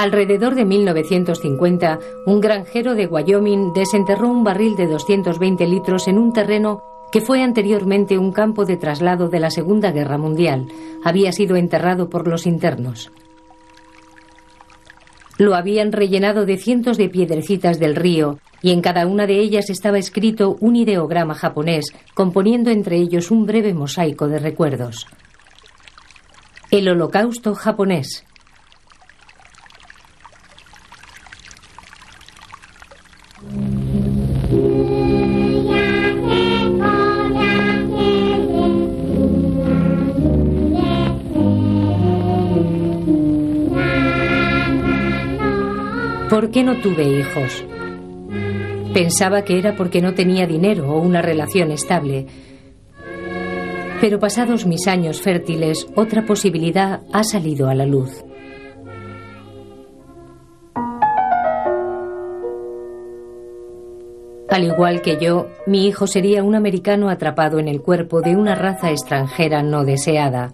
Alrededor de 1950, un granjero de Wyoming desenterró un barril de 220 litros en un terreno que fue anteriormente un campo de traslado de la Segunda Guerra Mundial. Había sido enterrado por los internos. Lo habían rellenado de cientos de piedrecitas del río, y en cada una de ellas estaba escrito un ideograma japonés, componiendo entre ellos un breve mosaico de recuerdos. El Holocausto japonés. ¿Por qué no tuve hijos? Pensaba que era porque no tenía dinero o una relación estable. Pero pasados mis años fértiles, otra posibilidad ha salido a la luz. Al igual que yo, mi hijo sería un americano atrapado en el cuerpo de una raza extranjera no deseada.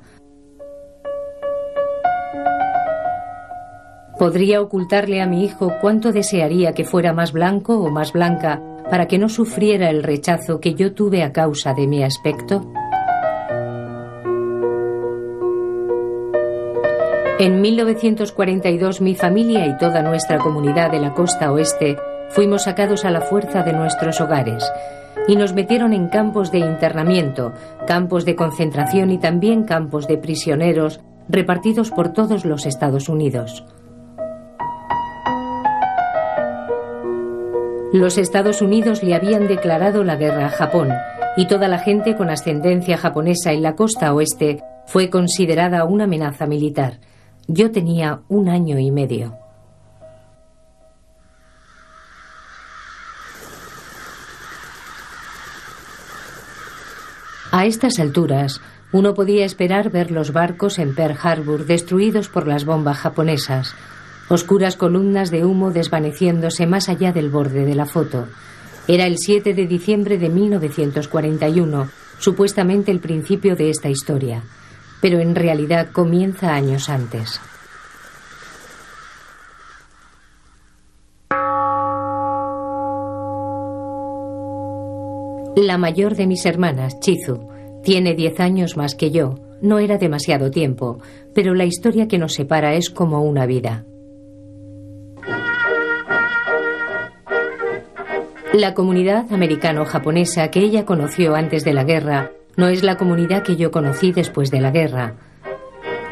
¿Podría ocultarle a mi hijo cuánto desearía que fuera más blanco o más blanca para que no sufriera el rechazo que yo tuve a causa de mi aspecto? En 1942 mi familia y toda nuestra comunidad de la costa oeste fuimos sacados a la fuerza de nuestros hogares y nos metieron en campos de internamiento, campos de concentración y también campos de prisioneros repartidos por todos los Estados Unidos. Los Estados Unidos le habían declarado la guerra a Japón y toda la gente con ascendencia japonesa en la costa oeste fue considerada una amenaza militar. Yo tenía 1 año y medio. A estas alturas, uno podía esperar ver los barcos en Pearl Harbor destruidos por las bombas japonesas. Oscuras columnas de humo desvaneciéndose más allá del borde de la foto. Era el 7 de diciembre de 1941, supuestamente el principio de esta historia, pero en realidad comienza años antes. La mayor de mis hermanas, Chizu, tiene 10 años más que yo. No era demasiado tiempo, pero la historia que nos separa es como una vida. La comunidad americano-japonesa que ella conoció antes de la guerra no es la comunidad que yo conocí después de la guerra.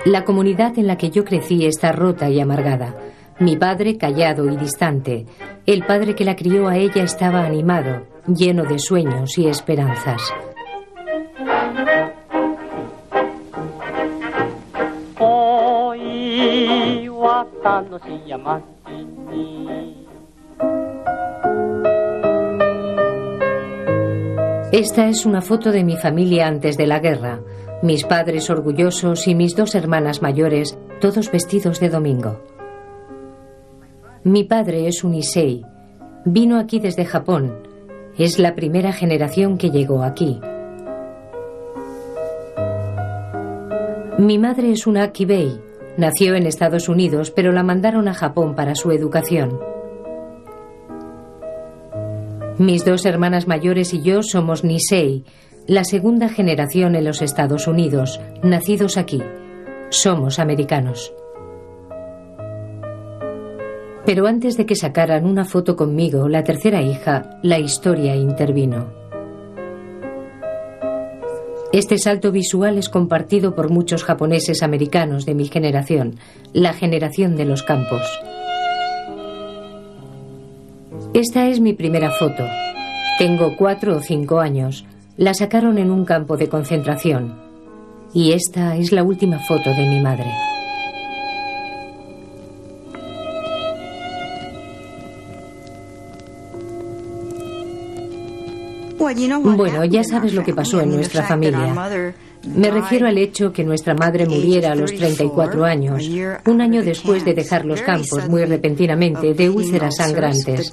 La comunidad en la que yo crecí está rota y amargada. Mi padre callado y distante. El padre que la crió a ella estaba animado, lleno de sueños y esperanzas. Esta es una foto de mi familia antes de la guerra. Mis padres orgullosos y mis 2 hermanas mayores, todos vestidos de domingo. Mi padre es un Issei. Vino aquí desde Japón. Es la primera generación que llegó aquí. Mi madre es una Akibei. Nació en Estados Unidos, pero la mandaron a Japón para su educación. Mis 2 hermanas mayores y yo somos Nisei, la segunda generación en los Estados Unidos, nacidos aquí. Somos americanos. Pero antes de que sacaran una foto conmigo, la tercera hija, la historia intervino. Este salto visual es compartido por muchos japoneses americanos de mi generación, la generación de los campos. Esta es mi primera foto. Tengo 4 o 5 años. La sacaron en un campo de concentración. Y esta es la última foto de mi madre. Bueno, ya sabes lo que pasó en nuestra familia. Me refiero al hecho que nuestra madre muriera a los 34 años, un año después de dejar los campos, muy repentinamente, de úlceras sangrantes.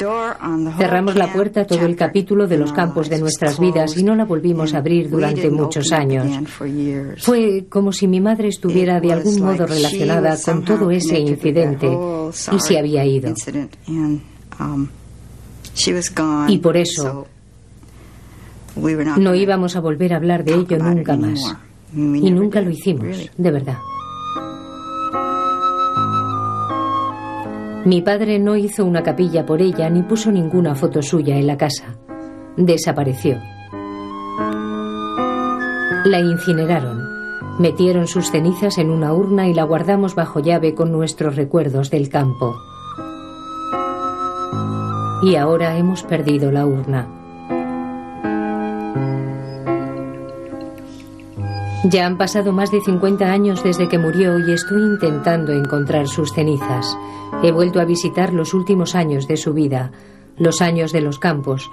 Cerramos la puerta a todo el capítulo de los campos de nuestras vidas y no la volvimos a abrir durante muchos años. Fue como si mi madre estuviera de algún modo relacionada con todo ese incidente y se había ido. Y por eso no íbamos a volver a hablar de ello nunca más. Y nunca lo hicimos, de verdad. Mi padre no hizo una capilla por ella ni puso ninguna foto suya en la casa. Desapareció. La incineraron. Metieron sus cenizas en una urna y la guardamos bajo llave con nuestros recuerdos del campo. Y ahora hemos perdido la urna. Ya han pasado más de 50 años desde que murió y estoy intentando encontrar sus cenizas. He vuelto a visitar los últimos años de su vida, los años de los campos,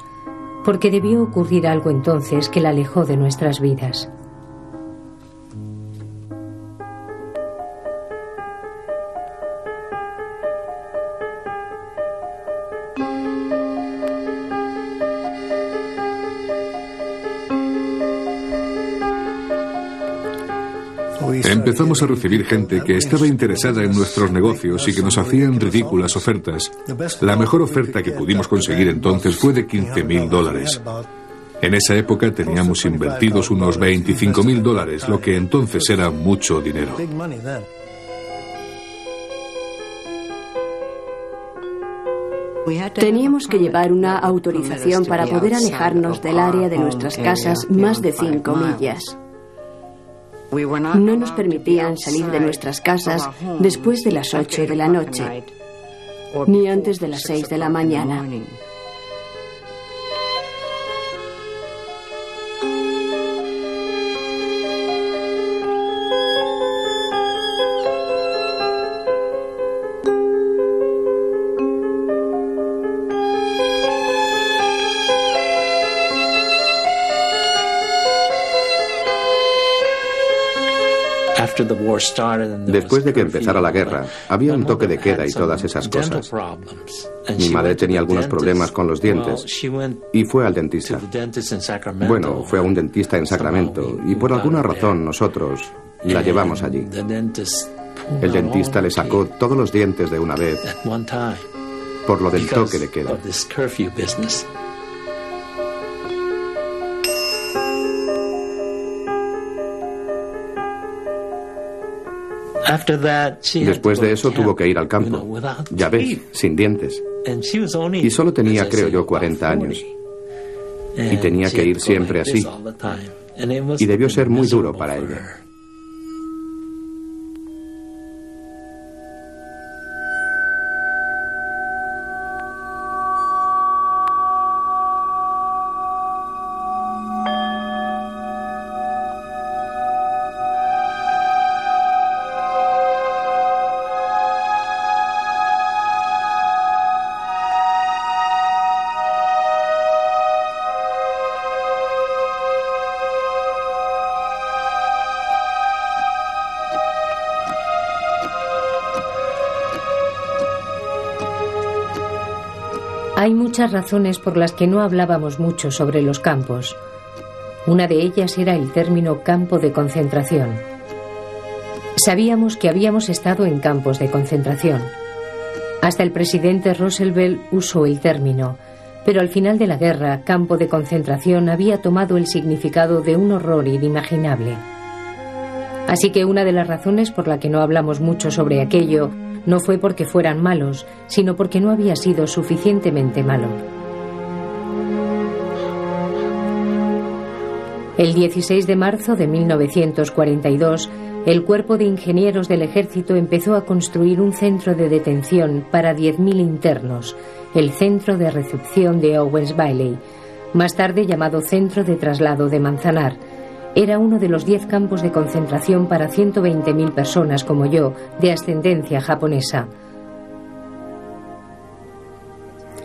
porque debió ocurrir algo entonces que la alejó de nuestras vidas. Empezamos a recibir gente que estaba interesada en nuestros negocios y que nos hacían ridículas ofertas. La mejor oferta que pudimos conseguir entonces fue de $15,000. En esa época teníamos invertidos unos $25,000, lo que entonces era mucho dinero. Teníamos que llevar una autorización para poder alejarnos del área de nuestras casas más de 5 millas. No nos permitían salir de nuestras casas después de las 8 de la noche, ni antes de las 6 de la mañana. Después de que empezara la guerra, había un toque de queda y todas esas cosas. Mi madre tenía algunos problemas con los dientes y fue al dentista. Bueno, fue a un dentista en Sacramento y por alguna razón nosotros la llevamos allí. El dentista le sacó todos los dientes de una vez por lo del toque de queda. Después de eso tuvo que ir al campo, ya ves, sin dientes. Y solo tenía, creo yo, 40 años. Y tenía que ir siempre así. Y debió ser muy duro para ella. Hay muchas razones por las que no hablábamos mucho sobre los campos. Una de ellas era el término campo de concentración. Sabíamos que habíamos estado en campos de concentración. Hasta el presidente Roosevelt usó el término, pero al final de la guerra, campo de concentración había tomado el significado de un horror inimaginable. Así que una de las razones por la que no hablamos mucho sobre aquello no fue porque fueran malos, sino porque no había sido suficientemente malo. El 16 de marzo de 1942, el Cuerpo de Ingenieros del Ejército empezó a construir un centro de detención para 10.000 internos, el Centro de Recepción de Owens Valley, más tarde llamado Centro de Traslado de Manzanar. Era uno de los 10 campos de concentración para 120.000 personas como yo, de ascendencia japonesa.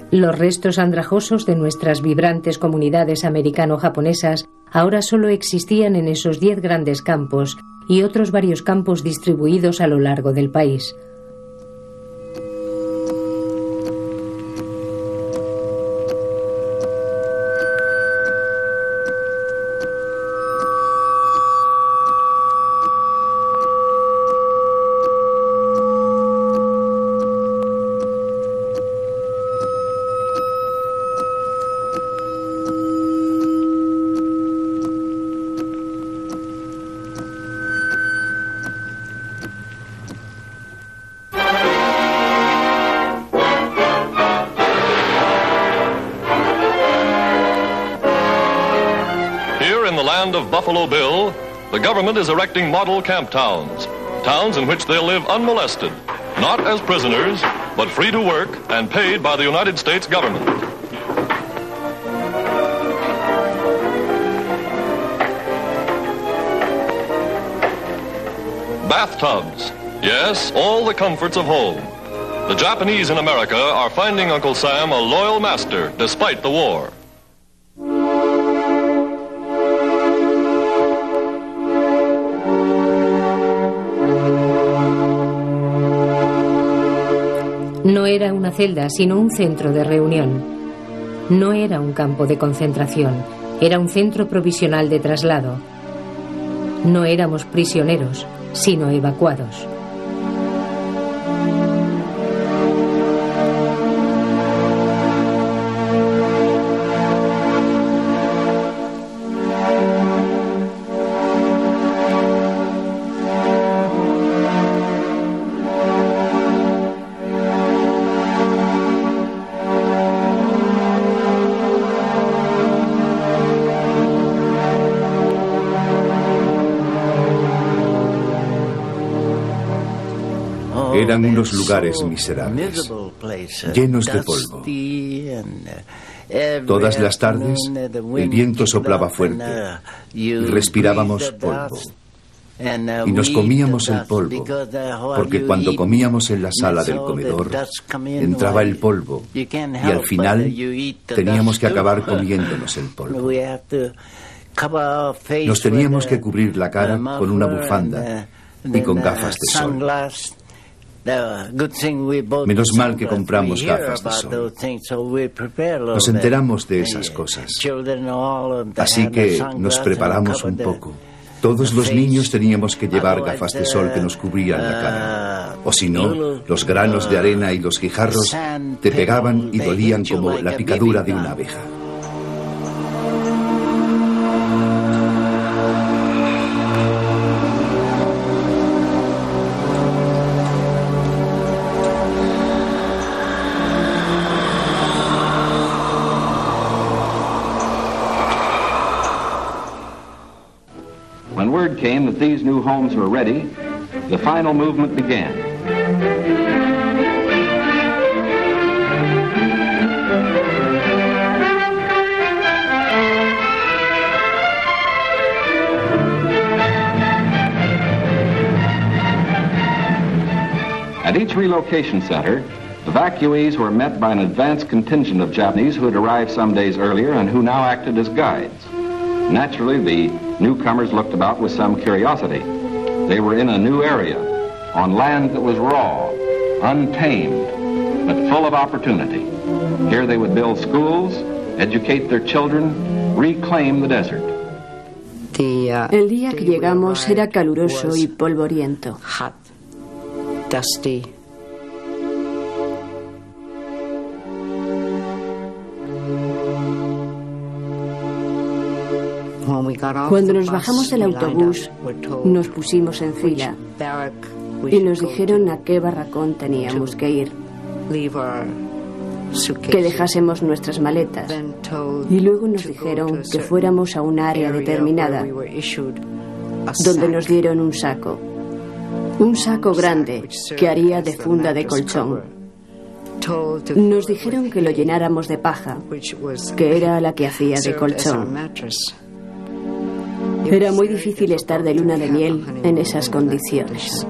Los restos andrajosos de nuestras vibrantes comunidades americano-japonesas ahora solo existían en esos 10 grandes campos y otros varios campos distribuidos a lo largo del país. Of Buffalo Bill, the government is erecting model camp towns, towns in which they'll live unmolested, not as prisoners, but free to work and paid by the United States government. Bathtubs, yes, all the comforts of home. The Japanese in America are finding Uncle Sam a loyal master despite the war. No era una celda, sino un centro de reunión. No era un campo de concentración, era un centro provisional de traslado. No éramos prisioneros, sino evacuados. Eran unos lugares miserables, llenos de polvo. Todas las tardes el viento soplaba fuerte y respirábamos polvo. Y nos comíamos el polvo, porque cuando comíamos en la sala del comedor entraba el polvo y al final teníamos que acabar comiéndonos el polvo. Nos teníamos que cubrir la cara con una bufanda y con gafas de sol. Menos mal que compramos gafas de sol. Nos enteramos de esas cosas. Así que nos preparamos un poco. Todos los niños teníamos que llevar gafas de sol que nos cubrían la cara. O si no, los granos de arena y los guijarros te pegaban y dolían como la picadura de una abeja. When word came that these new homes were ready, the final movement began. At each relocation center, evacuees were met by an advance contingent of Japanese who had arrived some days earlier and who now acted as guides. Naturally, the newcomers looked about with some curiosity. They were in a new area, on land that was raw, untamed, but full of opportunity. Here they would build schools, educate their children, reclaim the desert. El día que llegamos era caluroso y polvoriento. Cuando nos bajamos del autobús, nos pusimos en fila y nos dijeron a qué barracón teníamos que ir, que dejásemos nuestras maletas y luego nos dijeron que fuéramos a un área determinada, donde nos dieron un saco grande que haría de funda de colchón. Nos dijeron que lo llenáramos de paja, que era la que hacía de colchón. Era muy difícil estar de luna de miel en esas condiciones.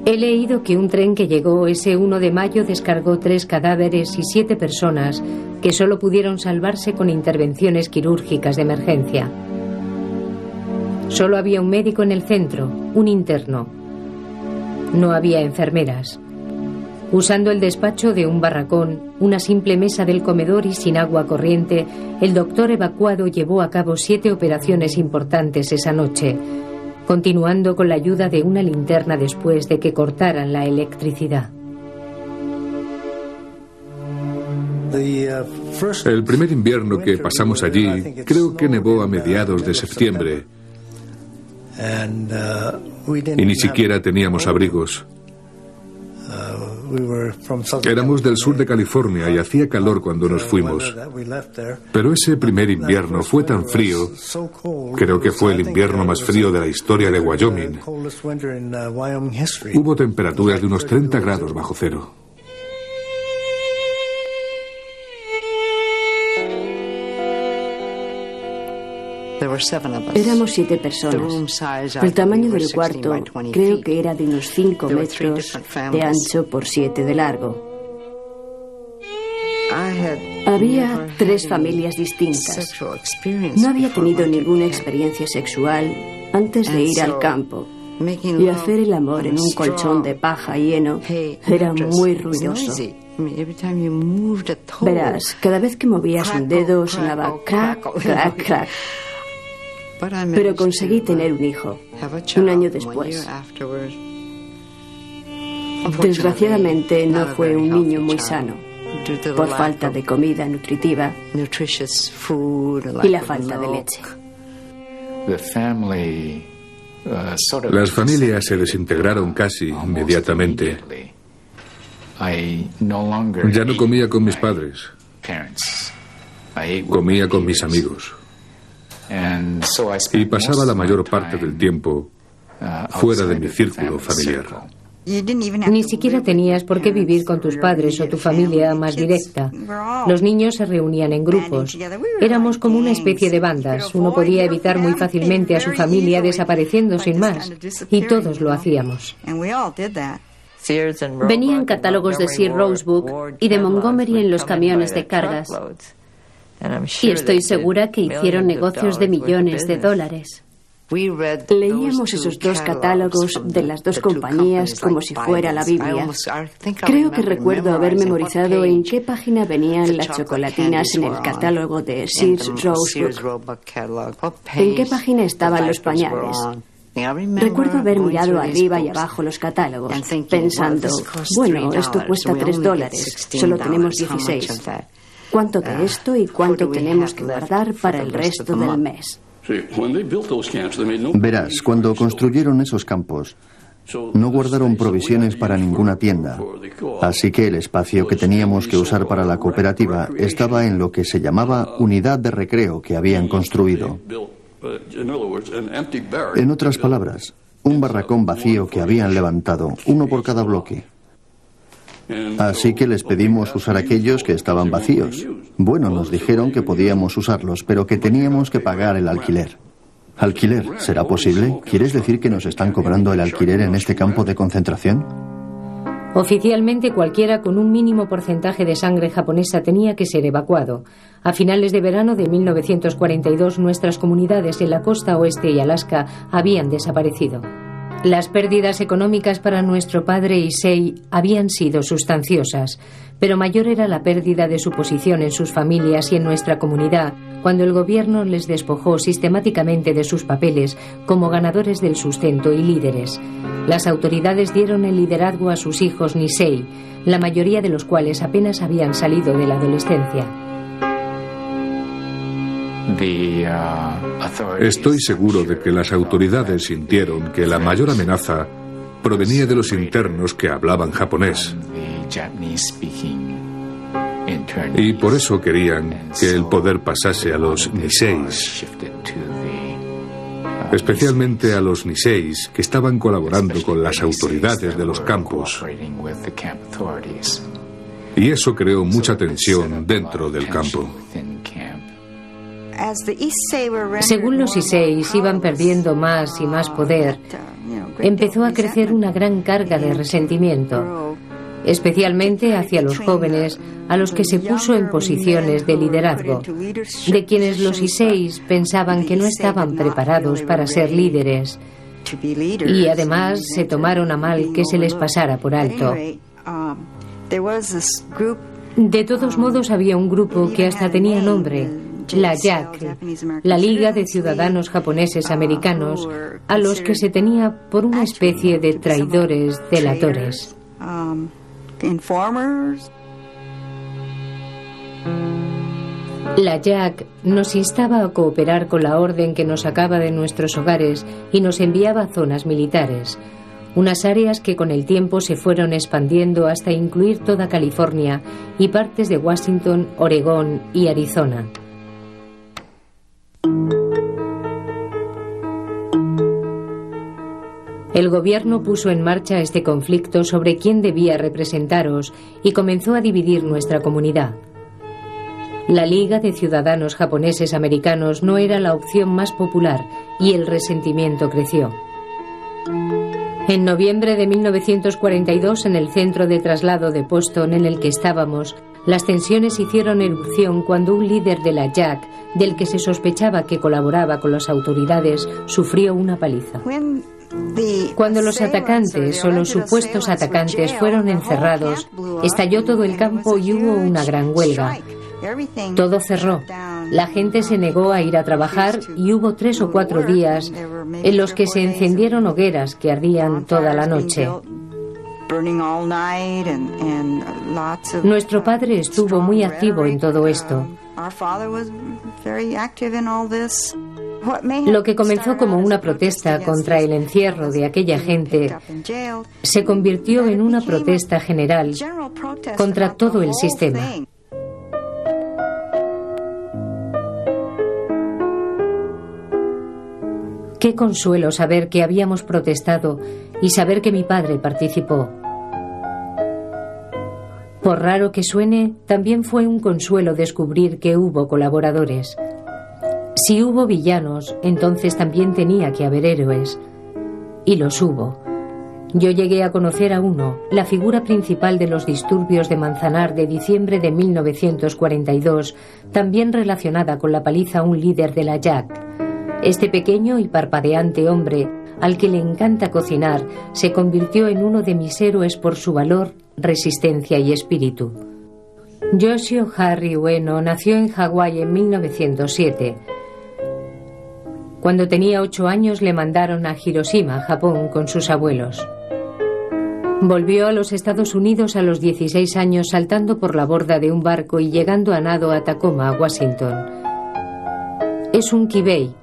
He leído que un tren que llegó ese 1 de mayo descargó 3 cadáveres y 7 personas que solo pudieron salvarse con intervenciones quirúrgicas de emergencia. Solo había un médico en el centro, un interno. No había enfermeras. Usando el despacho de un barracón, una simple mesa del comedor y sin agua corriente, el doctor evacuado llevó a cabo 7 operaciones importantes esa noche, continuando con la ayuda de una linterna después de que cortaran la electricidad. El primer invierno que pasamos allí, creo que nevó a mediados de septiembre. Y ni siquiera teníamos abrigos. Éramos del sur de California y hacía calor cuando nos fuimos. Pero ese primer invierno fue tan frío, creo que fue el invierno más frío de la historia de Wyoming. Hubo temperaturas de unos 30 grados bajo cero. Éramos 7 personas. El tamaño del cuarto creo que era de unos 5 metros de ancho por 7 de largo. Había 3 familias distintas. No había tenido ninguna experiencia sexual antes de ir al campo. Y hacer el amor en un colchón de paja y heno era muy ruidoso. Verás, cada vez que movías un dedo sonaba crack, crack, crack. Pero conseguí tener un hijo, un año después. Desgraciadamente no fue un niño muy sano, por falta de comida nutritiva y la falta de leche. Las familias se desintegraron casi inmediatamente. Ya no comía con mis padres, comía con mis amigos. Y pasaba la mayor parte del tiempo fuera de mi círculo familiar. Ni siquiera tenías por qué vivir con tus padres o tu familia más directa. Los niños se reunían en grupos. Éramos como una especie de bandas. Uno podía evitar muy fácilmente a su familia desapareciendo sin más. Y todos lo hacíamos. Venían catálogos de Sears Rosebook y de Montgomery en los camiones de cargas. Y estoy segura que hicieron negocios de millones de dólares. Leíamos esos 2 catálogos de las 2 compañías como si fuera la Biblia. Creo que recuerdo haber memorizado en qué página venían las chocolatinas en el catálogo de Sears Rosebook. En qué página estaban los pañales. Recuerdo haber mirado arriba y abajo los catálogos, pensando, bueno, esto cuesta $3, solo tenemos 16. ¿Cuánto de esto y cuánto tenemos que guardar para el resto del mes? Verás, cuando construyeron esos campos, no guardaron provisiones para ninguna tienda, así que el espacio que teníamos que usar para la cooperativa estaba en lo que se llamaba unidad de recreo que habían construido. En otras palabras, un barracón vacío que habían levantado, uno por cada bloque. Así que les pedimos usar aquellos que estaban vacíos. Bueno, nos dijeron que podíamos usarlos, pero que teníamos que pagar el alquiler. ¿Alquiler? ¿Será posible? ¿Quieres decir que nos están cobrando el alquiler en este campo de concentración? Oficialmente, cualquiera con un mínimo porcentaje de sangre japonesa tenía que ser evacuado. A finales de verano de 1942, nuestras comunidades en la costa oeste y Alaska habían desaparecido. Las pérdidas económicas para nuestro padre Issei habían sido sustanciosas, pero mayor era la pérdida de su posición en sus familias y en nuestra comunidad cuando el gobierno les despojó sistemáticamente de sus papeles como ganadores del sustento y líderes. Las autoridades dieron el liderazgo a sus hijos Nisei, la mayoría de los cuales apenas habían salido de la adolescencia. Estoy seguro de que las autoridades sintieron que la mayor amenaza provenía de los internos que hablaban japonés. Y por eso querían que el poder pasase a los Niseis, especialmente a los Niseis que estaban colaborando con las autoridades de los campos. Y eso creó mucha tensión dentro del campo. Según los Iseis iban perdiendo más y más poder, empezó a crecer una gran carga de resentimiento, especialmente hacia los jóvenes a los que se puso en posiciones de liderazgo, de quienes los Iseis pensaban que no estaban preparados para ser líderes y además se tomaron a mal que se les pasara por alto. De todos modos, había un grupo que hasta tenía nombre, la JAC, la Liga de Ciudadanos Japoneses Americanos, a los que se tenía por una especie de traidores delatores. La JAC nos instaba a cooperar con la orden que nos sacaba de nuestros hogares y nos enviaba a zonas militares, unas áreas que con el tiempo se fueron expandiendo hasta incluir toda California y partes de Washington, Oregón y Arizona. El gobierno puso en marcha este conflicto sobre quién debía representaros y comenzó a dividir nuestra comunidad. La Liga de Ciudadanos Japoneses Americanos no era la opción más popular y el resentimiento creció. En noviembre de 1942, en el centro de traslado de Poston en el que estábamos, las tensiones hicieron erupción cuando un líder de la JAC, del que se sospechaba que colaboraba con las autoridades, sufrió una paliza. Cuando los atacantes o los supuestos atacantes fueron encerrados, estalló todo el campo y hubo una gran huelga. Todo cerró. La gente se negó a ir a trabajar y hubo 3 o 4 días en los que se encendieron hogueras que ardían toda la noche. Nuestro padre estuvo muy activo en todo esto. Lo que comenzó como una protesta contra el encierro de aquella gente se convirtió en una protesta general contra todo el sistema. Qué consuelo saber que habíamos protestado y saber que mi padre participó. Por raro que suene, también fue un consuelo descubrir que hubo colaboradores. Si hubo villanos, entonces también tenía que haber héroes. Y los hubo. Yo llegué a conocer a uno, la figura principal de los disturbios de Manzanar de diciembre de 1942, también relacionada con la paliza a un líder de la JAC. Este pequeño y parpadeante hombre, al que le encanta cocinar, se convirtió en uno de mis héroes por su valor, resistencia y espíritu. Yoshio Harry Ueno nació en Hawái en 1907. Cuando tenía 8 años le mandaron a Hiroshima, Japón, con sus abuelos. Volvió a los Estados Unidos a los 16 años saltando por la borda de un barco y llegando a nado a Tacoma, Washington. Es un Kibei,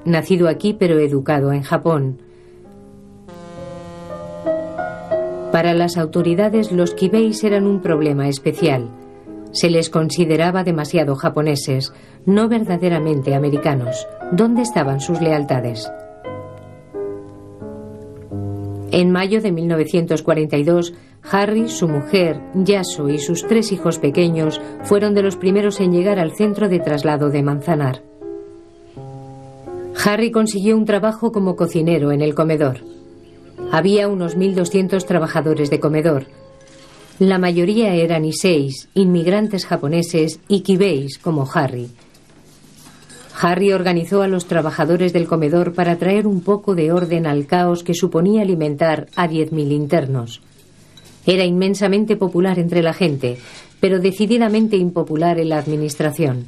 nacido aquí pero educado en Japón. Para las autoridades, los Kibeis eran un problema especial. Se les consideraba demasiado japoneses, no verdaderamente americanos. ¿Dónde estaban sus lealtades? En mayo de 1942, Harry, su mujer, Yaso y sus 3 hijos pequeños fueron de los primeros en llegar al centro de traslado de Manzanar. Harry consiguió un trabajo como cocinero en el comedor. Había unos 1.200 trabajadores de comedor. La mayoría eran Iseis, inmigrantes japoneses y Kibeis como Harry. Harry organizó a los trabajadores del comedor para traer un poco de orden al caos que suponía alimentar a 10.000 internos. Era inmensamente popular entre la gente, pero decididamente impopular en la administración.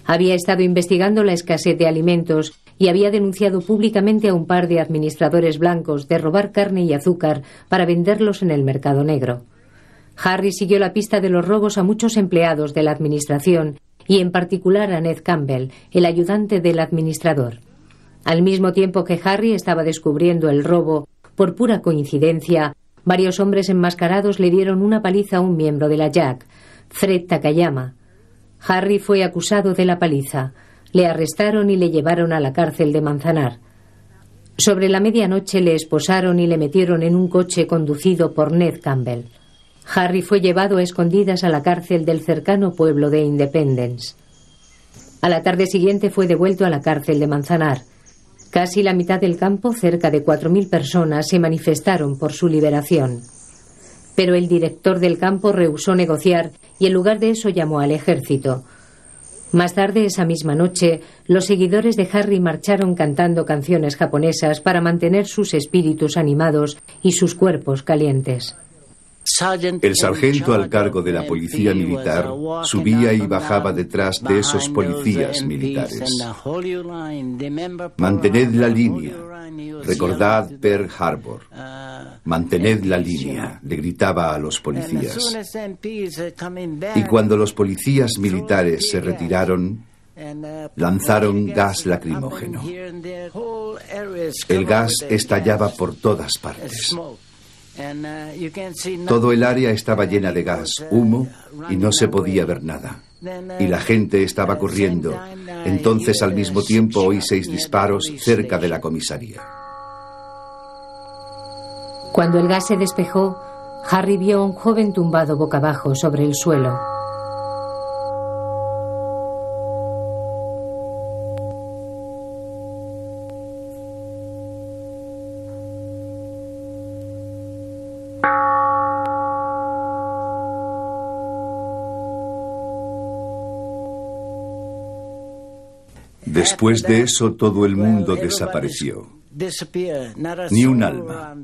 Había estado investigando la escasez de alimentos y había denunciado públicamente a un par de administradores blancos de robar carne y azúcar para venderlos en el mercado negro. Harry siguió la pista de los robos a muchos empleados de la administración y en particular a Ned Campbell, el ayudante del administrador. Al mismo tiempo que Harry estaba descubriendo el robo, por pura coincidencia, varios hombres enmascarados le dieron una paliza a un miembro de la JAC, Fred Takayama. Harry fue acusado de la paliza. Le arrestaron y le llevaron a la cárcel de Manzanar. Sobre la medianoche le esposaron y le metieron en un coche conducido por Ned Campbell. Harry fue llevado a escondidas a la cárcel del cercano pueblo de Independence. A la tarde siguiente fue devuelto a la cárcel de Manzanar. Casi la mitad del campo, cerca de 4.000 personas, se manifestaron por su liberación. Pero el director del campo rehusó negociar y en lugar de eso llamó al ejército. Más tarde, esa misma noche, los seguidores de Harry marcharon cantando canciones japonesas para mantener sus espíritus animados y sus cuerpos calientes. El sargento al cargo de la policía militar subía y bajaba detrás de esos policías militares. Mantened la línea. Recordad Pearl Harbor. Mantened la línea, le gritaba a los policías. Y cuando los policías militares se retiraron, lanzaron gas lacrimógeno. El gas estallaba por todas partes. Todo el área estaba llena de gas, humo, y no se podía ver nada. Y la gente estaba corriendo. Entonces, al mismo tiempo, oí 6 disparos cerca de la comisaría. Cuando el gas se despejó, Harry vio a un joven tumbado boca abajo sobre el suelo. Después de eso, todo el mundo desapareció. Ni un alma.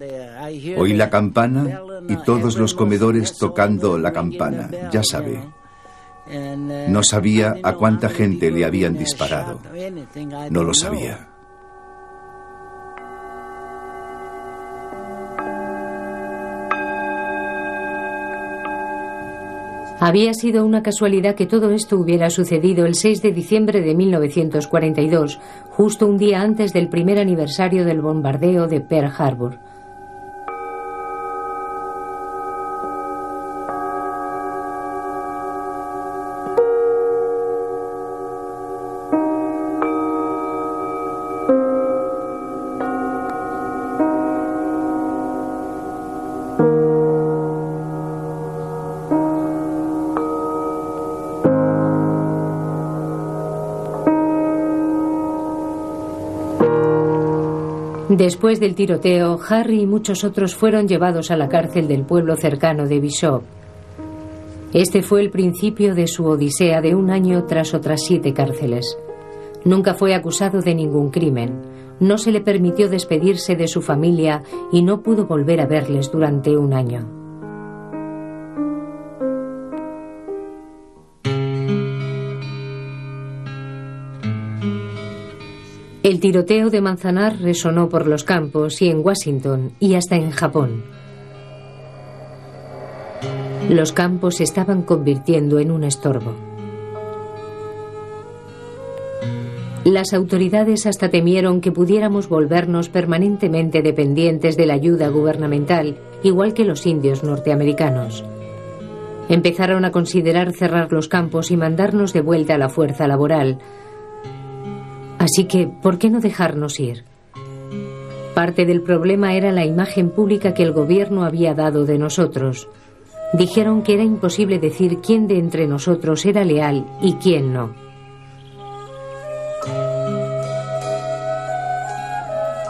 Oí la campana y todos los comedores tocando la campana, ya sabe. No sabía a cuánta gente le habían disparado. No lo sabía. Había sido una casualidad que todo esto hubiera sucedido el 6 de diciembre de 1942, justo un día antes del primer aniversario del bombardeo de Pearl Harbor. Después del tiroteo, Harry y muchos otros fueron llevados a la cárcel del pueblo cercano de Bishop. Este fue el principio de su odisea de 1 año tras otras 7 cárceles. Nunca fue acusado de ningún crimen. No se le permitió despedirse de su familia y no pudo volver a verles durante 1 año. El tiroteo de Manzanar resonó por los campos y en Washington y hasta en Japón. Los campos se estaban convirtiendo en un estorbo. Las autoridades hasta temieron que pudiéramos volvernos permanentemente dependientes de la ayuda gubernamental, igual que los indios norteamericanos. Empezaron a considerar cerrar los campos y mandarnos de vuelta a la fuerza laboral. Así que, ¿por qué no dejarnos ir? Parte del problema era la imagen pública que el gobierno había dado de nosotros. Dijeron que era imposible decir quién de entre nosotros era leal y quién no.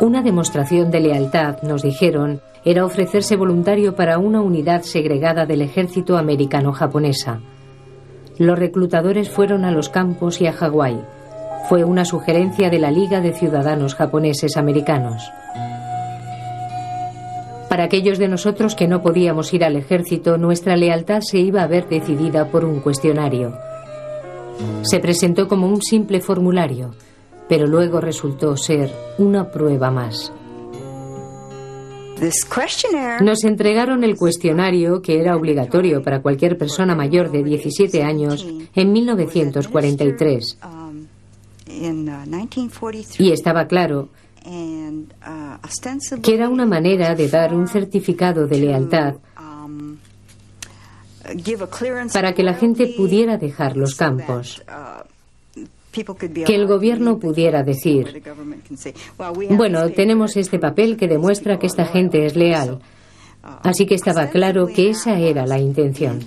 Una demostración de lealtad, nos dijeron, era ofrecerse voluntario para una unidad segregada del ejército americano-japonesa. Los reclutadores fueron a los campos y a Hawái. Fue una sugerencia de la Liga de Ciudadanos Japoneses Americanos. Para aquellos de nosotros que no podíamos ir al ejército, nuestra lealtad se iba a ver decidida por un cuestionario. Se presentó como un simple formulario, pero luego resultó ser una prueba más. Nos entregaron el cuestionario, que era obligatorio para cualquier persona mayor de 17 años, en 1943. Y estaba claro que era una manera de dar un certificado de lealtad para que la gente pudiera dejar los campos. Que el gobierno pudiera decir, bueno, tenemos este papel que demuestra que esta gente es leal. Así que estaba claro que esa era la intención.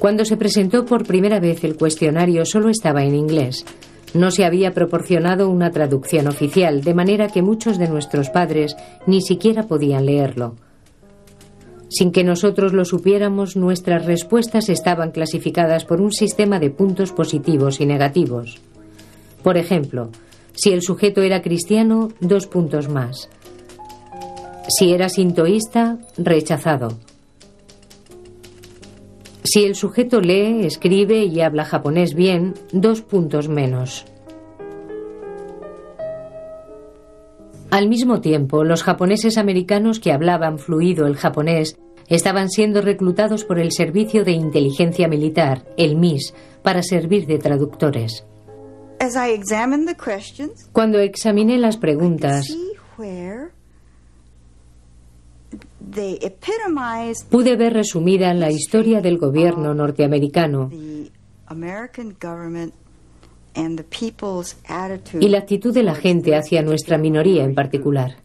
Cuando se presentó por primera vez el cuestionario solo estaba en inglés. No se había proporcionado una traducción oficial, de manera que muchos de nuestros padres ni siquiera podían leerlo. Sin que nosotros lo supiéramos, nuestras respuestas estaban clasificadas por un sistema de puntos positivos y negativos. Por ejemplo, si el sujeto era cristiano, 2 puntos más. Si era sintoísta, rechazado. Si el sujeto lee, escribe y habla japonés bien, 2 puntos menos. Al mismo tiempo, los japoneses americanos que hablaban fluido el japonés estaban siendo reclutados por el Servicio de Inteligencia Militar, el MIS, para servir de traductores. Cuando examiné las preguntas, pude ver resumida la historia del gobierno norteamericano y la actitud de la gente hacia nuestra minoría en particular.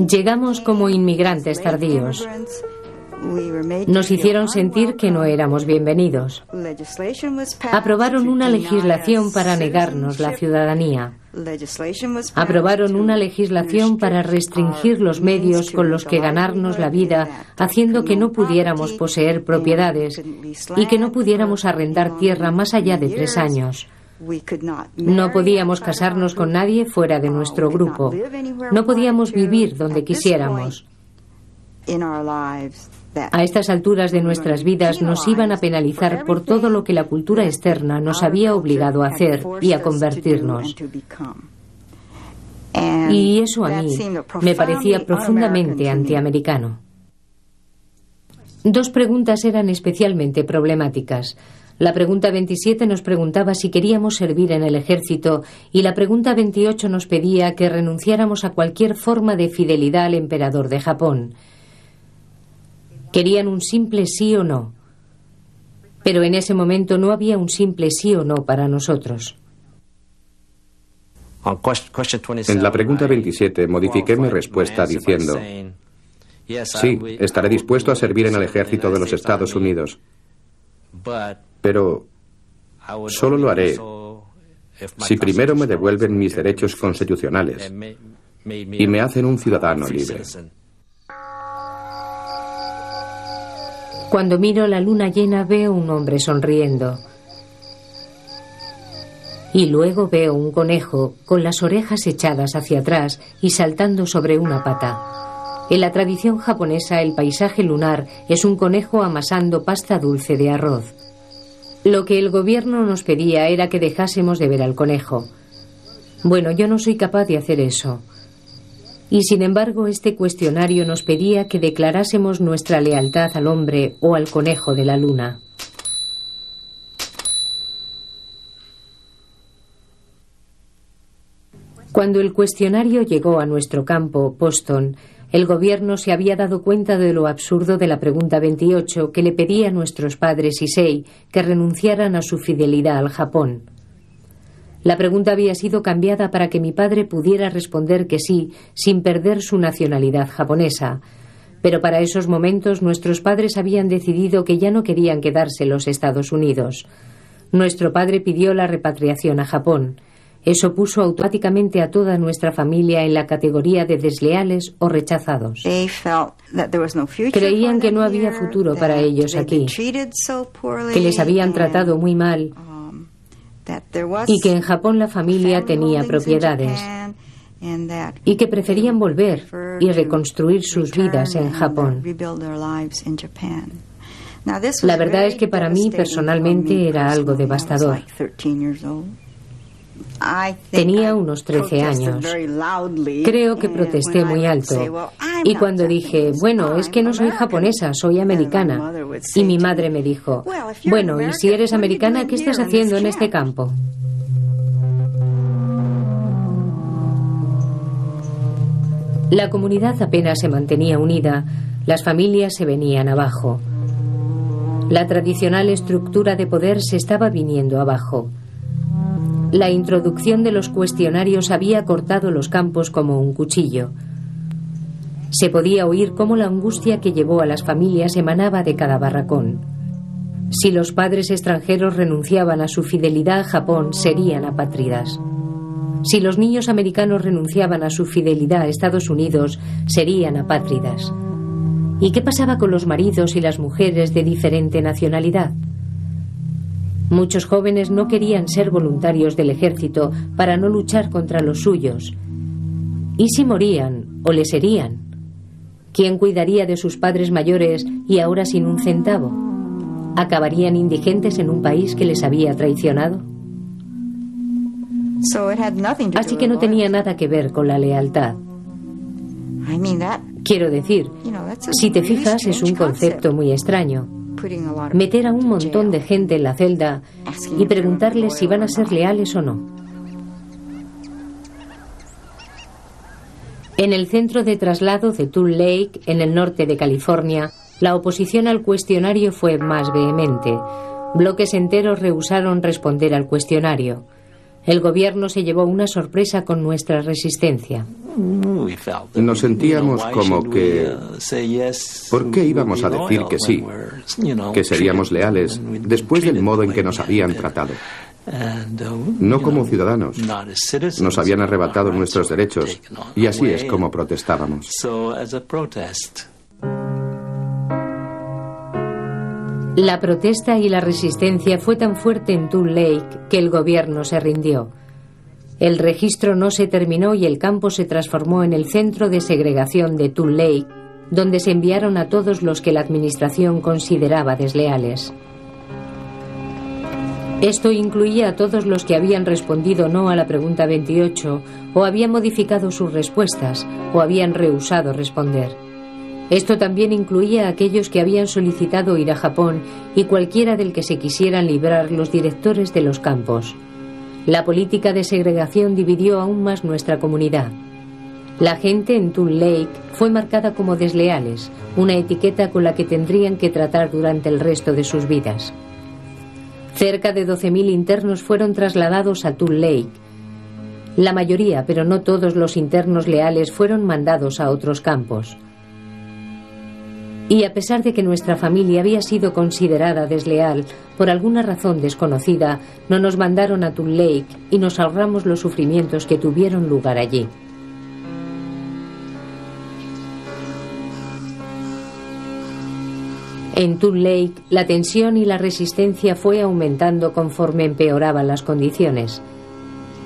Llegamos como inmigrantes tardíos. Nos hicieron sentir que no éramos bienvenidos. Aprobaron una legislación para negarnos la ciudadanía. Aprobaron una legislación para restringir los medios con los que ganarnos la vida, haciendo que no pudiéramos poseer propiedades y que no pudiéramos arrendar tierra más allá de 3 años. No podíamos casarnos con nadie fuera de nuestro grupo. No podíamos vivir donde quisiéramos. A estas alturas de nuestras vidas nos iban a penalizar por todo lo que la cultura externa nos había obligado a hacer y a convertirnos. Y eso a mí me parecía profundamente antiamericano. 2 preguntas eran especialmente problemáticas. La pregunta 27 nos preguntaba si queríamos servir en el ejército y la pregunta 28 nos pedía que renunciáramos a cualquier forma de fidelidad al emperador de Japón. Querían un simple sí o no. Pero en ese momento no había un simple sí o no para nosotros. En la pregunta 27 modifiqué mi respuesta diciendo: sí, estaré dispuesto a servir en el ejército de los Estados Unidos. Pero solo lo haré si primero me devuelven mis derechos constitucionales y me hacen un ciudadano libre. Cuando miro la luna llena veo un hombre sonriendo. Y luego veo un conejo con las orejas echadas hacia atrás y saltando sobre una pata. En la tradición japonesa, el paisaje lunar es un conejo amasando pasta dulce de arroz. Lo que el gobierno nos pedía era que dejásemos de ver al conejo. Bueno, yo no soy capaz de hacer eso. Y sin embargo, este cuestionario nos pedía que declarásemos nuestra lealtad al hombre o al conejo de la luna. Cuando el cuestionario llegó a nuestro campo, Boston, el gobierno se había dado cuenta de lo absurdo de la pregunta 28 que le pedía a nuestros padres Issei que renunciaran a su fidelidad al Japón. La pregunta había sido cambiada para que mi padre pudiera responder que sí, sin perder su nacionalidad japonesa. Pero para esos momentos nuestros padres habían decidido que ya no querían quedarse en los Estados Unidos. Nuestro padre pidió la repatriación a Japón. Eso puso automáticamente a toda nuestra familia en la categoría de desleales o rechazados. Creían que no había futuro para ellos aquí, que les habían tratado muy mal y que en Japón la familia tenía propiedades y que preferían volver y reconstruir sus vidas en Japón. La verdad es que para mí personalmente era algo devastador. Tenía unos 13 años. Creo que protesté muy alto. Y cuando dije, bueno, es que no soy japonesa, soy americana. Y mi madre me dijo, bueno, y si eres americana, ¿qué estás haciendo en este campo? La comunidad apenas se mantenía unida, las familias se venían abajo. La tradicional estructura de poder se estaba viniendo abajo. La introducción de los cuestionarios había cortado los campos como un cuchillo. Se podía oír cómo la angustia que llevó a las familias emanaba de cada barracón. Si los padres extranjeros renunciaban a su fidelidad a Japón, serían apátridas. Si los niños americanos renunciaban a su fidelidad a Estados Unidos, serían apátridas. ¿Y qué pasaba con los maridos y las mujeres de diferente nacionalidad? Muchos jóvenes no querían ser voluntarios del ejército para no luchar contra los suyos. ¿Y si morían o les herían? ¿Quién cuidaría de sus padres mayores y ahora sin un centavo? ¿Acabarían indigentes en un país que les había traicionado? Así que no tenía nada que ver con la lealtad. Quiero decir, si te fijas, es un concepto muy extraño. Meter a un montón de gente en la celda y preguntarles si van a ser leales o no. En el centro de traslado de Tule Lake, en el norte de California, la oposición al cuestionario fue más vehemente. Bloques enteros rehusaron responder al cuestionario. El gobierno se llevó una sorpresa con nuestra resistencia. Nos sentíamos como que... ¿Por qué íbamos a decir que sí? Que seríamos leales después del modo en que nos habían tratado. No como ciudadanos. Nos habían arrebatado nuestros derechos y así es como protestábamos. La protesta y la resistencia fue tan fuerte en Tule Lake que el gobierno se rindió. El registro no se terminó y el campo se transformó en el centro de segregación de Tule Lake, donde se enviaron a todos los que la administración consideraba desleales. Esto incluía a todos los que habían respondido no a la pregunta 28, o habían modificado sus respuestas, o habían rehusado responder. Esto también incluía a aquellos que habían solicitado ir a Japón y cualquiera del que se quisieran librar los directores de los campos. La política de segregación dividió aún más nuestra comunidad. La gente en Tule Lake fue marcada como desleales, una etiqueta con la que tendrían que tratar durante el resto de sus vidas. Cerca de 12.000 internos fueron trasladados a Tule Lake. La mayoría, pero no todos los internos leales, fueron mandados a otros campos. Y a pesar de que nuestra familia había sido considerada desleal, por alguna razón desconocida, no nos mandaron a Tule Lake y nos ahorramos los sufrimientos que tuvieron lugar allí. En Tule Lake, la tensión y la resistencia fue aumentando conforme empeoraban las condiciones.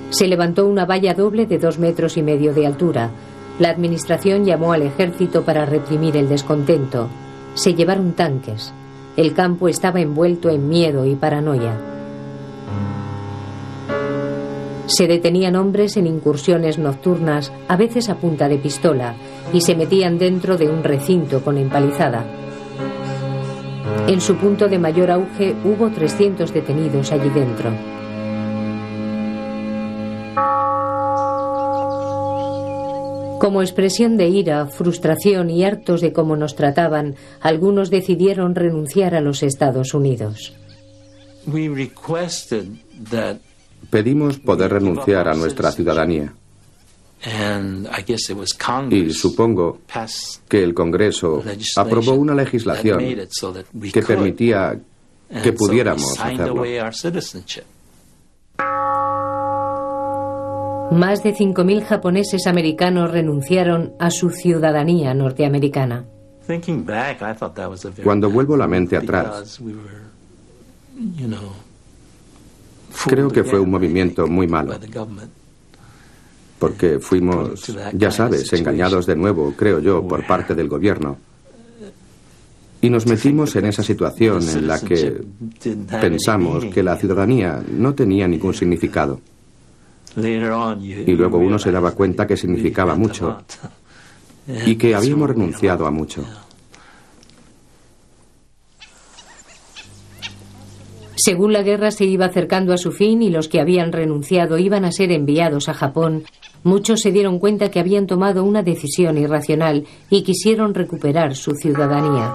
Se levantó una valla doble de 2,5 metros de altura. La administración llamó al ejército para reprimir el descontento. Se llevaron tanques. El campo estaba envuelto en miedo y paranoia. Se detenían hombres en incursiones nocturnas, a veces a punta de pistola, y se metían dentro de un recinto con empalizada. En su punto de mayor auge hubo 300 detenidos allí dentro. Como expresión de ira, frustración y hartos de cómo nos trataban, algunos decidieron renunciar a los Estados Unidos. Pedimos poder renunciar a nuestra ciudadanía. Y supongo que el Congreso aprobó una legislación que permitía que pudiéramos hacerlo. Más de 5.000 japoneses americanos renunciaron a su ciudadanía norteamericana. Cuando vuelvo la mente atrás, creo que fue un movimiento muy malo. Porque fuimos, ya sabes, engañados de nuevo, creo yo, por parte del gobierno. Y nos metimos en esa situación en la que pensamos que la ciudadanía no tenía ningún significado. Y luego uno se daba cuenta que significaba mucho y que habíamos renunciado a mucho. Según la guerra se iba acercando a su fin y los que habían renunciado iban a ser enviados a Japón, muchos se dieron cuenta que habían tomado una decisión irracional y quisieron recuperar su ciudadanía.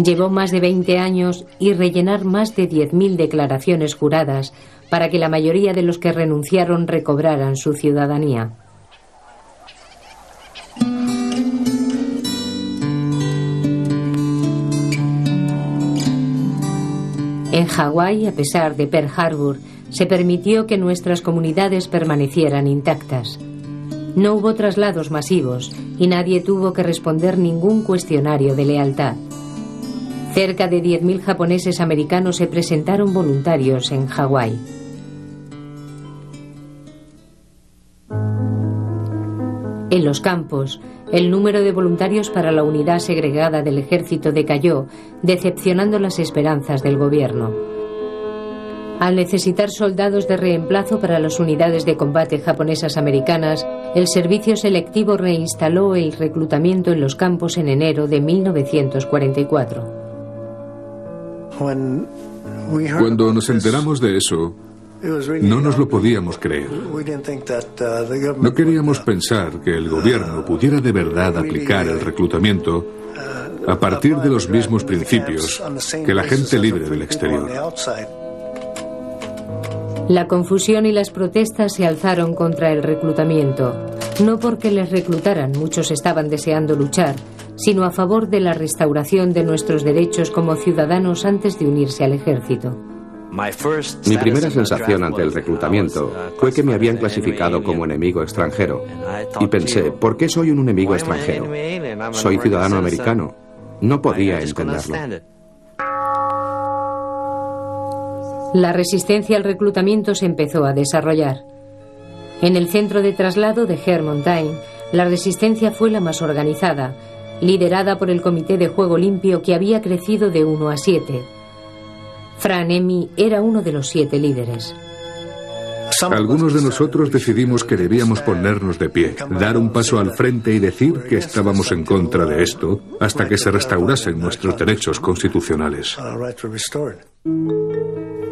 Llevó más de 20 años y rellenar más de 10.000 declaraciones juradas para que la mayoría de los que renunciaron recobraran su ciudadanía. En Hawái, a pesar de Pearl Harbor, se permitió que nuestras comunidades permanecieran intactas. No hubo traslados masivos y nadie tuvo que responder ningún cuestionario de lealtad. Cerca de 10.000 japoneses americanos se presentaron voluntarios en Hawái. En los campos, el número de voluntarios para la unidad segregada del ejército decayó, decepcionando las esperanzas del gobierno. Al necesitar soldados de reemplazo para las unidades de combate japonesas americanas, el servicio selectivo reinstaló el reclutamiento en los campos en enero de 1944. Cuando nos enteramos de eso, no nos lo podíamos creer. No queríamos pensar que el gobierno pudiera de verdad aplicar el reclutamiento a partir de los mismos principios que la gente libre del exterior. La confusión y las protestas se alzaron contra el reclutamiento, no porque les reclutaran, muchos estaban deseando luchar, sino a favor de la restauración de nuestros derechos como ciudadanos antes de unirse al ejército. Mi primera sensación ante el reclutamiento fue que me habían clasificado como enemigo extranjero. Y pensé, ¿por qué soy un enemigo extranjero? Soy ciudadano americano. No podía entenderlo. La resistencia al reclutamiento se empezó a desarrollar. En el centro de traslado de Hermontaine, la resistencia fue la más organizada, liderada por el Comité de Juego Limpio que había crecido de 1 a 7. Fran Emi era uno de los 7 líderes. Algunos de nosotros decidimos que debíamos ponernos de pie, dar un paso al frente y decir que estábamos en contra de esto hasta que se restaurasen nuestros derechos constitucionales.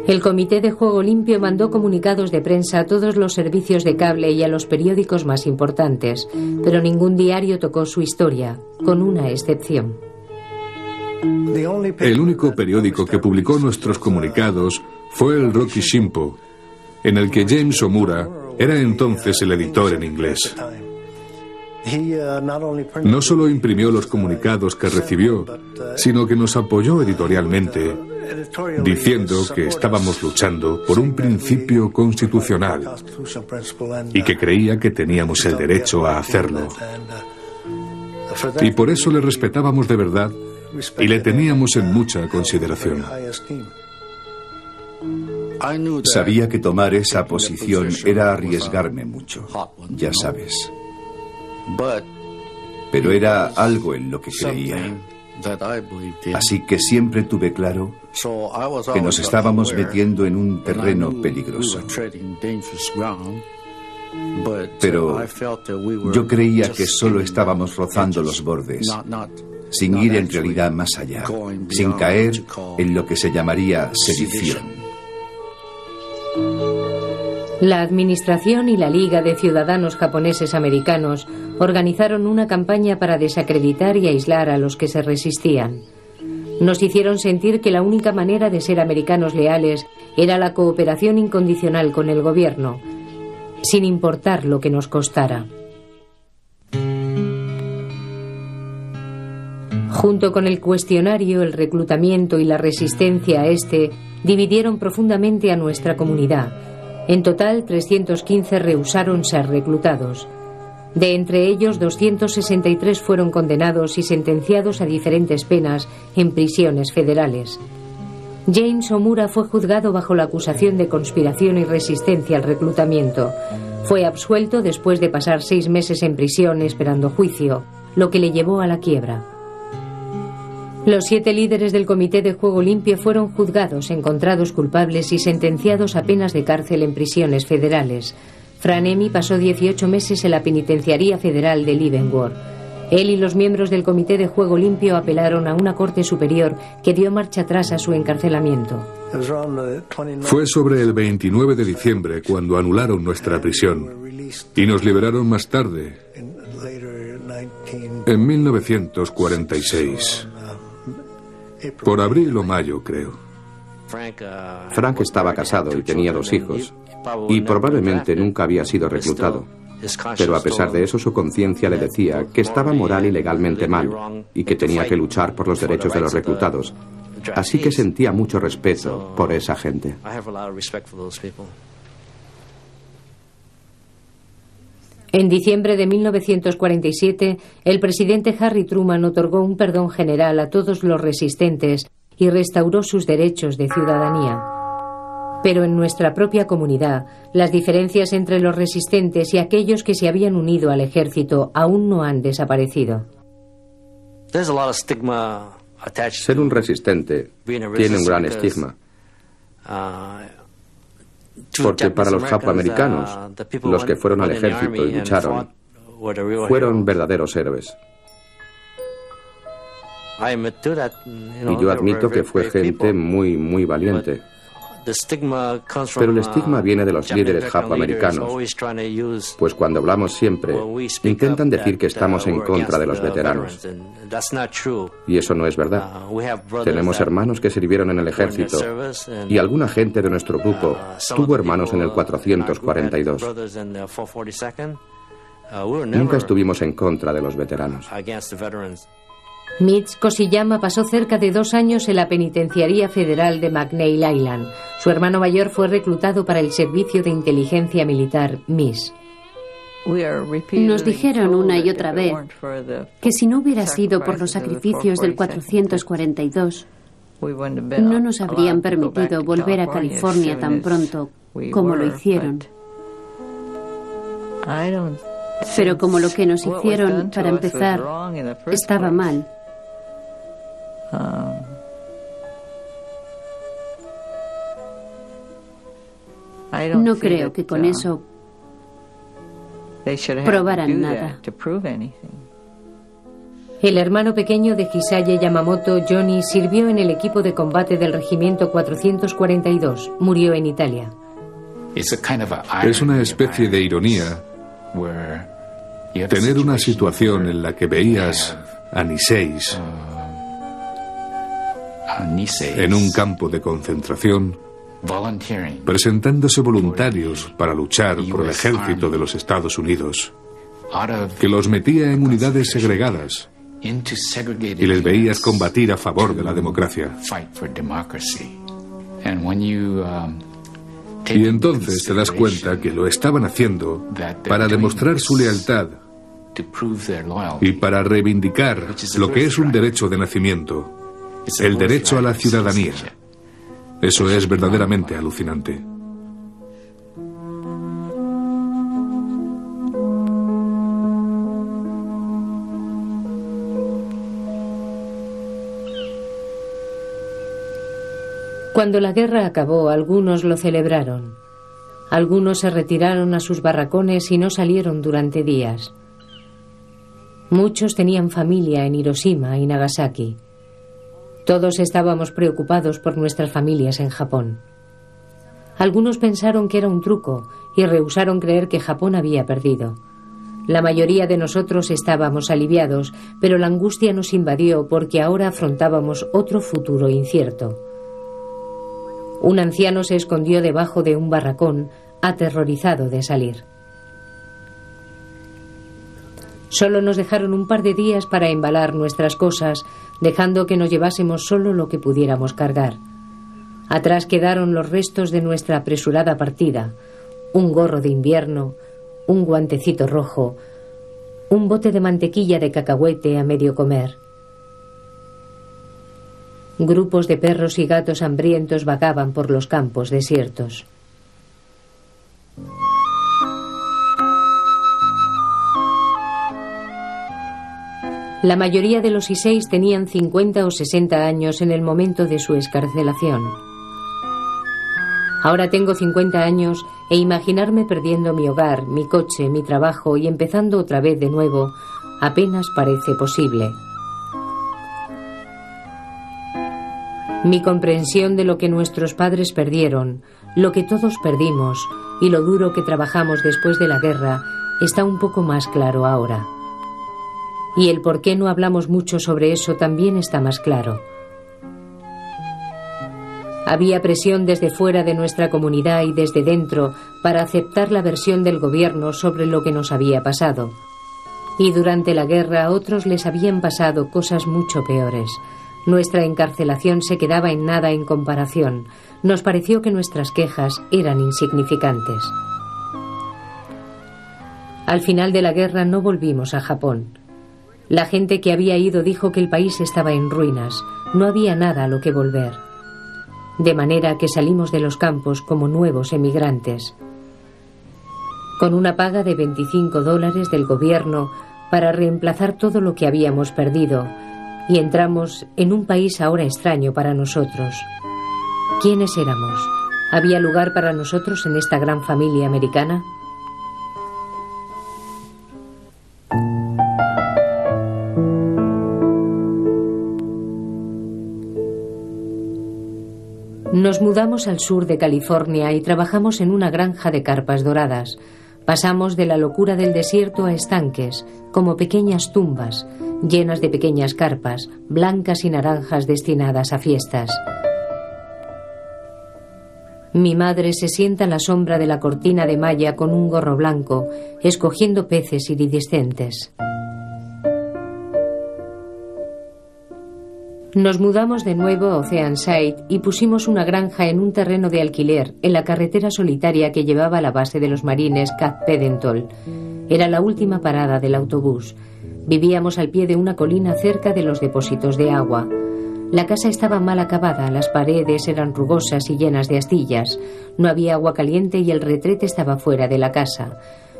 El Comité de Juego Limpio mandó comunicados de prensa a todos los servicios de cable y a los periódicos más importantes, pero ningún diario tocó su historia, con una excepción. El único periódico que publicó nuestros comunicados fue el Rocky Shimpo, en el que James Omura era entonces el editor en inglés. No solo imprimió los comunicados que recibió, sino que nos apoyó editorialmente, diciendo que estábamos luchando por un principio constitucional y que creía que teníamos el derecho a hacerlo. Y por eso le respetábamos de verdad y le teníamos en mucha consideración. Sabía que tomar esa posición era arriesgarme mucho, ya sabes. Pero era algo en lo que creía. Así que siempre tuve claro que nos estábamos metiendo en un terreno peligroso. Pero yo creía que solo estábamos rozando los bordes, sin ir en realidad más allá, sin caer en lo que se llamaría sedición. La Administración y la Liga de Ciudadanos Japoneses Americanos organizaron una campaña para desacreditar y aislar a los que se resistían. Nos hicieron sentir que la única manera de ser americanos leales era la cooperación incondicional con el gobierno, sin importar lo que nos costara. Junto con el cuestionario, el reclutamiento y la resistencia a este dividieron profundamente a nuestra comunidad. En total, 315 rehusaron ser reclutados. De entre ellos, 263 fueron condenados y sentenciados a diferentes penas en prisiones federales. James Omura fue juzgado bajo la acusación de conspiración y resistencia al reclutamiento. Fue absuelto después de pasar 6 meses en prisión esperando juicio, lo que le llevó a la quiebra. Los 7 líderes del Comité de Juego Limpio fueron juzgados, encontrados culpables y sentenciados a penas de cárcel en prisiones federales. Franemi pasó 18 meses en la penitenciaría federal de Leavenworth. Él y los miembros del Comité de Juego Limpio apelaron a una corte superior que dio marcha atrás a su encarcelamiento. Fue sobre el 29 de diciembre cuando anularon nuestra prisión y nos liberaron más tarde, en 1946. Por abril o mayo, creo. Frank estaba casado y tenía 2 hijos, y probablemente nunca había sido reclutado. Pero a pesar de eso, su conciencia le decía que estaba moral y legalmente mal, y que tenía que luchar por los derechos de los reclutados. Así que sentía mucho respeto por esa gente. En diciembre de 1947, el presidente Harry Truman otorgó un perdón general a todos los resistentes y restauró sus derechos de ciudadanía. Pero en nuestra propia comunidad, las diferencias entre los resistentes y aquellos que se habían unido al ejército aún no han desaparecido. Ser un resistente tiene un gran estigma. Porque para los japoamericanos, los que fueron al ejército y lucharon, fueron verdaderos héroes. Y yo admito que fue gente muy, muy valiente. Pero el estigma viene de los líderes japoamericanos, pues cuando hablamos siempre, intentan decir que estamos en contra de los veteranos. Y eso no es verdad. Tenemos hermanos que sirvieron en el ejército, y alguna gente de nuestro grupo tuvo hermanos en el 442. Nunca estuvimos en contra de los veteranos. Mitch Kosiyama pasó cerca de 2 años en la penitenciaría federal de McNeil Island. Su hermano mayor fue reclutado para el servicio de inteligencia militar MIS. Nos dijeron una y otra vez que si no hubiera sido por los sacrificios del 442, no nos habrían permitido volver a California tan pronto como lo hicieron. Pero como lo que nos hicieron, para empezar, estaba mal. No creo que con eso probaran nada. El hermano pequeño de Hisaye Yamamoto, Johnny, sirvió en el equipo de combate del regimiento 442. Murió en Italia. Es una especie de ironía tener una situación en la que veías a Niseis en un campo de concentración presentándose voluntarios para luchar por el ejército de los Estados Unidos, que los metía en unidades segregadas y les veías combatir a favor de la democracia. Y entonces te das cuenta que lo estaban haciendo para demostrar su lealtad y para reivindicar lo que es un derecho de nacimiento, el derecho a la ciudadanía. Eso es verdaderamente alucinante. Cuando la guerra acabó, algunos lo celebraron. Algunos se retiraron a sus barracones y no salieron durante días. Muchos tenían familia en Hiroshima y Nagasaki. Todos estábamos preocupados por nuestras familias en Japón. Algunos pensaron que era un truco y rehusaron creer que Japón había perdido. La mayoría de nosotros estábamos aliviados, pero la angustia nos invadió porque ahora afrontábamos otro futuro incierto. Un anciano se escondió debajo de un barracón, aterrorizado de salir. Solo nos dejaron un par de días para embalar nuestras cosas, dejando que nos llevásemos solo lo que pudiéramos cargar. Atrás quedaron los restos de nuestra apresurada partida: un gorro de invierno, un guantecito rojo, un bote de mantequilla de cacahuete a medio comer. Grupos de perros y gatos hambrientos vagaban por los campos desiertos. La mayoría de los Iseis tenían 50 o 60 años en el momento de su excarcelación. Ahora tengo 50 años e imaginarme perdiendo mi hogar, mi coche, mi trabajo y empezando otra vez de nuevo apenas parece posible. Mi comprensión de lo que nuestros padres perdieron, lo que todos perdimos y lo duro que trabajamos después de la guerra está un poco más claro ahora. Y el por qué no hablamos mucho sobre eso también está más claro. Había presión desde fuera de nuestra comunidad y desde dentro para aceptar la versión del gobierno sobre lo que nos había pasado. Y durante la guerra a otros les habían pasado cosas mucho peores. Nuestra encarcelación se quedaba en nada en comparación. Nos pareció que nuestras quejas eran insignificantes. Al final de la guerra no volvimos a Japón. La gente que había ido dijo que el país estaba en ruinas. No había nada a lo que volver. De manera que salimos de los campos como nuevos emigrantes. Con una paga de $25 del gobierno para reemplazar todo lo que habíamos perdido, y entramos en un país ahora extraño para nosotros. ¿Quiénes éramos? ¿Había lugar para nosotros en esta gran familia americana? Nos mudamos al sur de California y trabajamos en una granja de carpas doradas. Pasamos de la locura del desierto a estanques, como pequeñas tumbas, llenas de pequeñas carpas, blancas y naranjas destinadas a fiestas. Mi madre se sienta a la sombra de la cortina de malla con un gorro blanco, escogiendo peces iridiscentes. Nos mudamos de nuevo a Oceanside y pusimos una granja en un terreno de alquiler en la carretera solitaria que llevaba a la base de los marines Cape Pedentol. Era la última parada del autobús. Vivíamos al pie de una colina cerca de los depósitos de agua. La casa estaba mal acabada, las paredes eran rugosas y llenas de astillas. No había agua caliente y el retrete estaba fuera de la casa.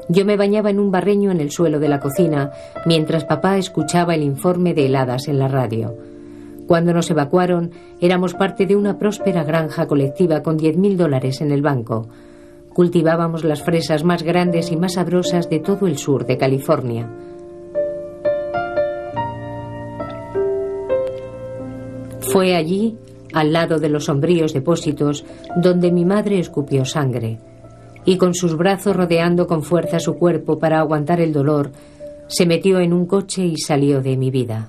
Yo me bañaba en un barreño en el suelo de la cocina, mientras papá escuchaba el informe de heladas en la radio. Cuando nos evacuaron, éramos parte de una próspera granja colectiva con $10,000 en el banco. Cultivábamos las fresas más grandes y más sabrosas de todo el sur de California. Fue allí, al lado de los sombríos depósitos, donde mi madre escupió sangre. Y con sus brazos rodeando con fuerza su cuerpo para aguantar el dolor, se metió en un coche y salió de mi vida.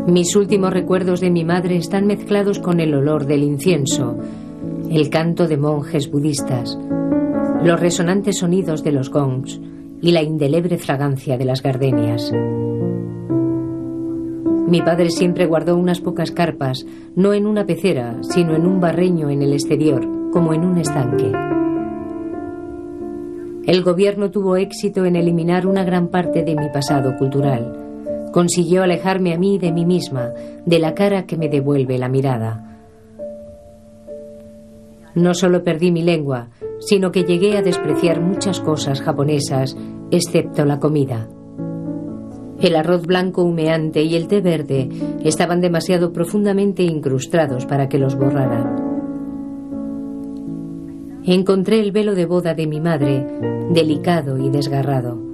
Mis últimos recuerdos de mi madre están mezclados con el olor del incienso, el canto de monjes budistas, los resonantes sonidos de los gongs y la indeleble fragancia de las gardenias. Mi padre siempre guardó unas pocas carpas, no en una pecera, sino en un barreño en el exterior, como en un estanque. El gobierno tuvo éxito en eliminar una gran parte de mi pasado cultural. Consiguió alejarme a mí de mí misma, de la cara que me devuelve la mirada. No solo perdí mi lengua, sino que llegué a despreciar muchas cosas japonesas, excepto la comida. El arroz blanco humeante y el té verde estaban demasiado profundamente incrustados para que los borraran. Encontré el velo de boda de mi madre, delicado y desgarrado.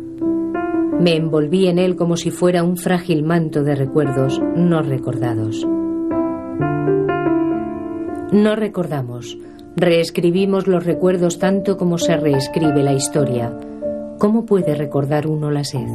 Me envolví en él como si fuera un frágil manto de recuerdos no recordados. No recordamos. Reescribimos los recuerdos tanto como se reescribe la historia. ¿Cómo puede recordar uno la sed?